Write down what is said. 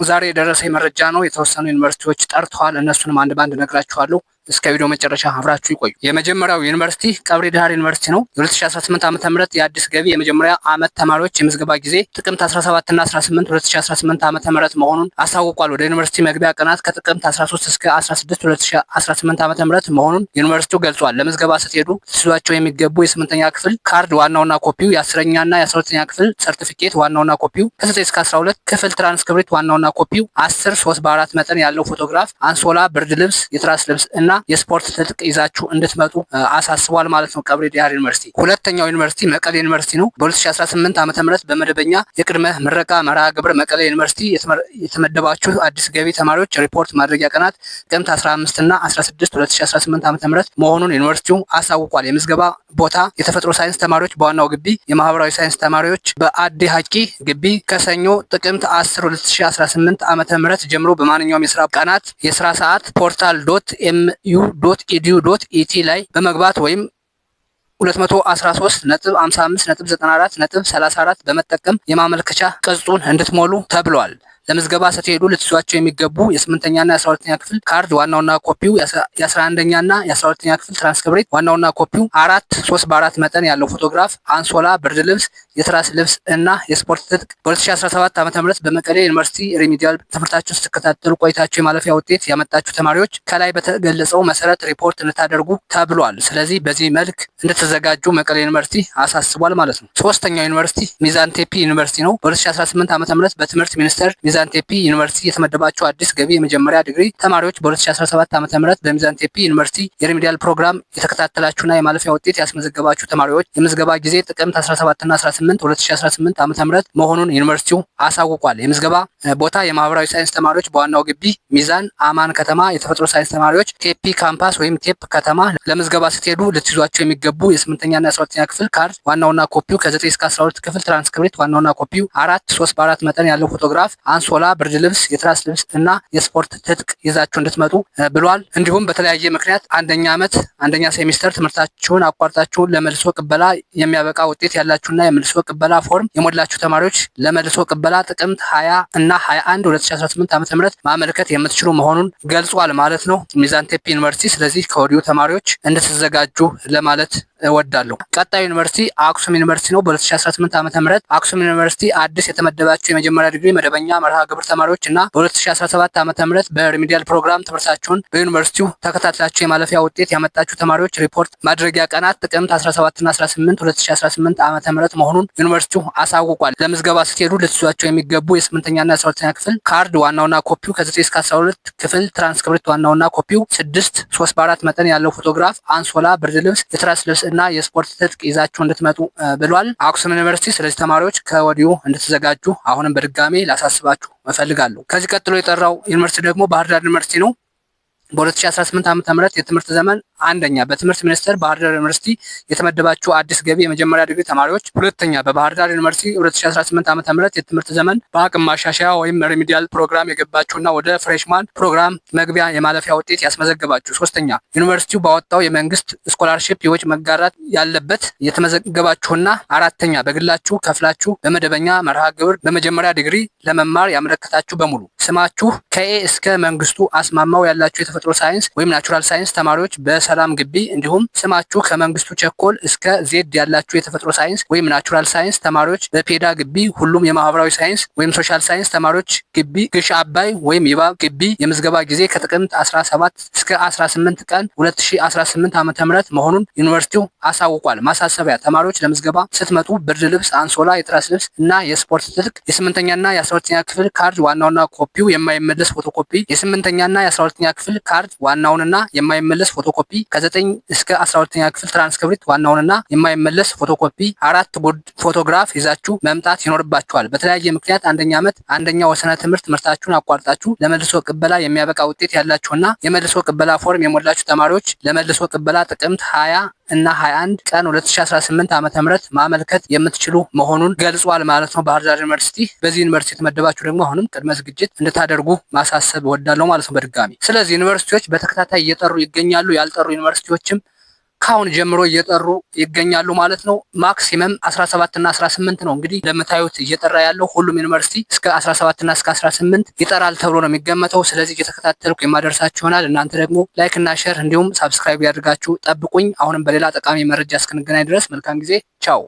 ዛሬ የደረሰኝ መረጃ ነው። የተወሰኑ ዩኒቨርሲቲዎች ጠርተዋል። እነሱንም አንድ ባንድ ነግራችኋለሁ። እስከ ቪዲዮ መጨረሻ አብራችሁ ይቆዩ። የመጀመሪያው ዩኒቨርሲቲ ቀብሪ ዳህር ዩኒቨርሲቲ ነው። የ2018 ዓ.ም የአዲስ ገቢ የመጀመሪያ ዓመት ተማሪዎች የምዝገባ ጊዜ ጥቅምት 17 እና 18 2018 ዓ.ም መሆኑን አሳውቋል። ወደ ዩኒቨርሲቲ መግቢያ ቀናት ከጥቅምት 13 እስከ 16 2018 ዓ.ም መሆኑን ዩኒቨርሲቲው ገልጿል። ለምዝገባ ስትሄዱ ልትይዟቸው የሚገቡ የ8ኛ ክፍል ካርድ ዋናውና ኮፒው፣ የ10ኛና የ12ኛ ክፍል ሰርቲፊኬት ዋናውና ኮፒው፣ ከ9 እስከ 12 ክፍል ትራንስክሪፕት ዋናውና ኮፒው፣ 10 3:4 መጠን ያለው ፎቶግራፍ፣ አንሶላ፣ ብርድ ልብስ፣ የትራስ ልብስ እና የስፖርት ትጥቅ ይዛችሁ እንድትመጡ አሳስቧል ማለት ነው ቀብሪ ዳህር ዩኒቨርሲቲ። ሁለተኛው ዩኒቨርሲቲ መቀሌ ዩኒቨርሲቲ ነው። በ2018 ዓ.ም በመደበኛ የቅድመ ምረቃ መርሃ ግብር መቀሌ ዩኒቨርሲቲ የተመደባችሁ አዲስ ገቢ ተማሪዎች ሪፖርት ማድረጊያ ቀናት ጥቅምት 15 እና 16 2018 ዓ.ም መሆኑን ዩኒቨርሲቲው አሳውቋል። የምዝገባ ቦታ የተፈጥሮ ሳይንስ ተማሪዎች በዋናው ግቢ፣ የማህበራዊ ሳይንስ ተማሪዎች በአዲ ሀቂ ግቢ ከሰኞ ጥቅምት 10 2018 ዓ.ም ጀምሮ በማንኛውም የስራ ቀናት የስራ ሰዓት ፖርታል mu.edu.et ላይ በመግባት ወይም 213.55.94.34 በመጠቀም የማመልከቻ ቅጹን እንድትሞሉ ተብሏል። ለምዝገባ ስትሄዱ ልትይዟቸው የሚገቡ የ8ኛና የ12ኛ ክፍል ካርድ ዋናውና ኮፒው፣ የ11ኛና የ12ኛ ክፍል ትራንስክሪፕት ዋናውና ኮፒው፣ 4 3:4 መጠን ያለው ፎቶግራፍ፣ አንሶላ፣ ብርድ ልብስ፣ የትራስ ልብስ እና የስፖርት ትጥቅ። በ2017 ዓ.ም በመቀሌ ዩኒቨርሲቲ ሪሚዲያል ትምህርታችሁን ስትከታተሉ ቆይታችሁ የማለፊያ ውጤት ያመጣችሁ ተማሪዎች ከላይ በተገለጸው መሰረት ሪፖርት እንድታደርጉ ተብሏል። ስለዚህ በዚህ መልክ እንድትዘጋጁ መቀሌ ዩኒቨርሲቲ አሳስቧል ማለት ነው። ሶስተኛው ዩኒቨርሲቲ ሚዛን ቴፒ ዩኒቨርሲቲ ነው። በ2018 ዓ.ም በትምህርት ሚኒስቴር ሚዛን ቴፒ ዩኒቨርሲቲ የተመደባቸው አዲስ ገቢ የመጀመሪያ ዲግሪ ተማሪዎች በ2017 ዓ.ም በሚዛን ቴፒ ዩኒቨርሲቲ የሪሚዲያል ፕሮግራም የተከታተላችሁና የማለፊያ ውጤት ያስመዘገባችሁ ተማሪዎች የምዝገባ ጊዜ ጥቅምት 17 እና 18 2018 ዓ.ም መሆኑን ዩኒቨርሲቲው አሳውቋል። የምዝገባ ቦታ የማህበራዊ ሳይንስ ተማሪዎች በዋናው ግቢ ሚዛን አማን ከተማ፣ የተፈጥሮ ሳይንስ ተማሪዎች ቴፒ ካምፓስ ወይም ቴፕ ከተማ። ለምዝገባ ስትሄዱ ልትይዟቸው የሚገቡ የ8ኛና የ12ኛ ክፍል ካርድ ዋናውና ኮፒው፣ ከ9 እስከ 12 ክፍል ትራንስክሪፕት ዋናውና ኮፒው፣ 4 3:4 መጠን ያለው ፎቶግራፍ፣ አንሶላ፣ ብርድ ልብስ፣ የትራስ ልብስ እና የስፖርት ትጥቅ ይዛችሁ እንድትመጡ ብሏል። እንዲሁም በተለያየ ምክንያት አንደኛ ሴሚስተር ትምህርታችሁን አቋርጣችሁ ለመልሶ ቅበላ የሚያበቃ ውጤት ያላችሁና የመልሶ ቅበላ ፎርም የሞላችሁ ተማሪዎች ለመልሶ ቅበላ ጥቅምት 20 እና 21 2018 ዓ.ም ማመልከት የምትችሉ መሆኑን ገልጿል ማለት ነው ሚዛን ቴፒ ዩኒቨርሲቲ። ስለዚህ ከወዲሁ ተማሪዎች እንድትዘጋጁ ለማለት እወዳለሁ። ቀጣዩ ዩኒቨርሲቲ አክሱም ዩኒቨርሲቲ ነው። በ2018 ዓ.ም አክሱም ዩኒቨርሲቲ አዲስ የተመደባቸው የመጀመሪያ ዲግሪ መደበኛ መርሃ ግብር ተማሪዎች እና በ2017 ዓ.ም በሪሚዲያል ፕሮግራም ትምህርታችሁን በዩኒቨርሲቲው ተከታትላችሁ የማለፊያ ውጤት ያመጣችሁ ተማሪዎች ሪፖርት ማድረጊያ ቀናት ጥቅምት 17 እና 18 2018 ዓ.ም መሆኑን ዩኒቨርሲቲው አሳውቋል። ለምዝገባ ስትሄዱ ልትይዟቸው የሚገቡ የ8ኛና የ12ኛ ክፍል ካርድ ዋናውና ኮፒው፣ ከ9 እስከ 12 ክፍል ትራንስክሪፕት ዋናውና ኮፒው፣ 6 3:4 መጠን ያለው ፎቶግራፍ፣ አንሶላ፣ ብርድ ልብስ፣ የትራስ ልብስ እና የስፖርት ትጥቅ ይዛችሁ እንድትመጡ ብሏል አክሱም ዩኒቨርሲቲ። ስለዚህ ተማሪዎች ከወዲሁ እንድትዘጋጁ አሁንም በድጋሜ ላሳስባችሁ እፈልጋለሁ። ከዚህ ቀጥሎ የጠራው ዩኒቨርሲቲ ደግሞ ባህር ዳር ዩኒቨርሲቲ ነው። በ2018 ዓ.ም የትምህርት ዘመን አንደኛ በትምህርት ሚኒስቴር ባህር ዳር ዩኒቨርሲቲ የተመደባችሁ አዲስ ገቢ የመጀመሪያ ዲግሪ ተማሪዎች፣ ሁለተኛ በባህር ዳር ዩኒቨርሲቲ 2018 ዓ.ም የትምህርት ዘመን በአቅም ማሻሻያ ወይም ሪሚዲያል ፕሮግራም የገባችሁና ወደ ፍሬሽማን ፕሮግራም መግቢያ የማለፊያ ውጤት ያስመዘገባችሁ፣ ሶስተኛ ዩኒቨርሲቲው ባወጣው የመንግስት ስኮላርሺፕ የወጭ መጋራት ያለበት የተመዘገባችሁና አራተኛ በግላችሁ ከፍላችሁ በመደበኛ መርሃ ግብር በመጀመሪያ ዲግሪ ለመማር ያመለከታችሁ በሙሉ ስማችሁ ከኤ እስከ መንግስቱ አስማማው ያላችሁ የተፈጥሮ ሳይንስ ወይም ናቹራል ሳይንስ ተማሪዎች በሰላም ግቢ፣ እንዲሁም ስማችሁ ከመንግስቱ ቸኮል እስከ ዜድ ያላችሁ የተፈጥሮ ሳይንስ ወይም ናቹራል ሳይንስ ተማሪዎች በፔዳ ግቢ፣ ሁሉም የማህበራዊ ሳይንስ ወይም ሶሻል ሳይንስ ተማሪዎች ግቢ ግሽ አባይ ወይም ይባብ ግቢ። የምዝገባ ጊዜ ከጥቅምት 17 እስከ 18 ቀን 2018 ዓ.ም መሆኑን ዩኒቨርሲቲው አሳውቋል። ማሳሰቢያ፣ ተማሪዎች ለምዝገባ ስትመጡ ብርድ ልብስ፣ አንሶላ፣ የትራስ ልብስ እና የስፖርት ትጥቅ፣ የ8ኛና የ12ኛ ክፍል ካርድ ዋናውና ኮፒው የማይመለስ ፎቶኮፒ፣ የ8ኛና የ12ኛ ክፍል ካርድ ዋናውንና የማይመለስ ፎቶኮፒ፣ ከ9 እስከ 12ኛ ክፍል ትራንስክሪፕት ዋናውንና የማይመለስ ፎቶኮፒ፣ 4 ጉርድ ፎቶግራፍ ይዛችሁ መምጣት ይኖርባችኋል። በተለያየ ምክንያት አንደኛ ዓመት አንደኛ ወሰነ ትምህርታችሁን አቋርጣችሁ ለመልሶ ቅበላ የሚያበቃ ውጤት ያላችሁና የመልሶ ቅበላ ፎርም የሞላችሁ ተማሪዎች ለመልሶ ቅበላ ጥቅምት 20 እና 21 ቀን 2018 ዓ.ም ማመልከት የምትችሉ መሆኑን ገልጿል ማለት ነው ባህር ዳር ዩኒቨርሲቲ። በዚህ ዩኒቨርሲቲ የተመደባችሁ ደግሞ አሁንም ቅድመ ዝግጅት እንድታደርጉ ማሳሰብ እወዳለሁ ማለት ነው በድጋሚ። ስለዚህ ዩኒቨርሲቲዎች በተከታታይ እየጠሩ ይገኛሉ። ያልጠሩ ዩኒቨርሲቲዎችም ካሁን ጀምሮ እየጠሩ ይገኛሉ ማለት ነው። ማክሲመም 17 እና 18 ነው እንግዲህ እንደምታዩት እየጠራ ያለው ሁሉም ዩኒቨርሲቲ እስከ 17 እና እስከ 18 ይጠራል ተብሎ ነው የሚገመተው። ስለዚህ እየተከታተልኩ የማደርሳችሁ ይሆናል። እናንተ ደግሞ ላይክ እና ሼር እንዲሁም ሳብስክራይብ ያድርጋችሁ ጠብቁኝ። አሁንም በሌላ ጠቃሚ መረጃ እስክንገናኝ ድረስ መልካም ጊዜ። ቻው።